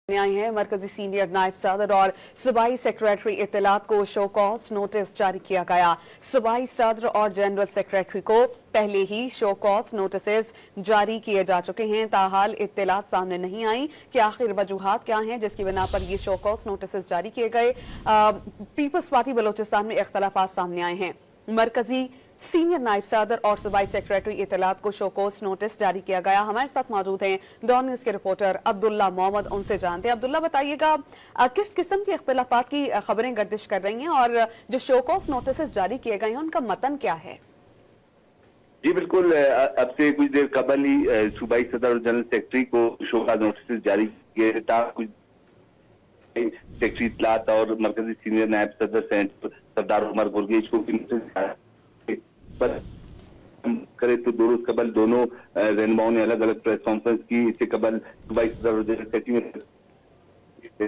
आई हैं। मरकजी सीनियर नायब सदर और सूबाई सेक्रेटरी इत्तलात को शो कॉज नोटिस जारी किया गया। सूबाई सदर और जनरल सेक्रेटरी को पहले ही शो कॉज नोटिस जारी किए जा चुके हैं। ताहाल इत्तलात सामने नहीं आई कि आखिर वजूहात क्या हैं जिसकी बिना पर ये शो कॉज नोटिस जारी किए गए। पीपल्स पार्टी बलोचिस्तान में इख्तलाफात सामने आए हैं। मरकजी सीनियर नायब सदर और सूबाई सेक्रेटरी इत्तलात को शोकोस नोटिस जारी किया गया। हमारे साथ मौजूद हैं डॉन न्यूज के रिपोर्टर अब्दुल्ला मोहम्मद, उनसे जानते हैं। अब्दुल्ला, बताइएगा किस किस्म के इख्तलाफात की खबरें गर्दिश कर रही हैं और जो शोकोस नोटिस जारी किए गए हैं उनका मतन क्या है? जी बिल्कुल, अब से कुछ देर कबल ही सूबाई सदर और जनरल सेक्रेटरी को शोकॉज नोटिस जारी किए कुछ सेक्रेटरी इत्तलात और मरकजी सीनियर नायब सदर सरदार उमर गुरगेज को पर करे तो 2 रोज कबल दोनों रहनुमाओं ने अलग अलग प्रेस कॉन्फ्रेंस की। इससे कबल सूबाई सदर और जनरल सेक्रेटरी ने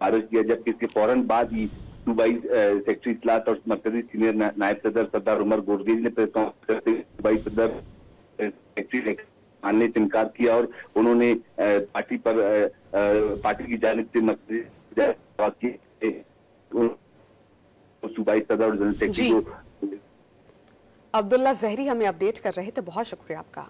खारिज किया, जबकि इसके फौरन बाद ही सूबाई सेक्रेटरी इत्तलात और मरकजी सीनियर नायब सदर सरदार उमर गुरगेज ने प्रेस कॉन्फ्रेंस करते सूबाई सदर सेक्रेटरी मानने से इनकार किया और उन्होंने पार्टी की जानिब से मरकजी सूबाई सदर और जनरल सेक्रेटरी को। अब्दुल्ला जहरी हमें अपडेट कर रहे थे, बहुत शुक्रिया आपका।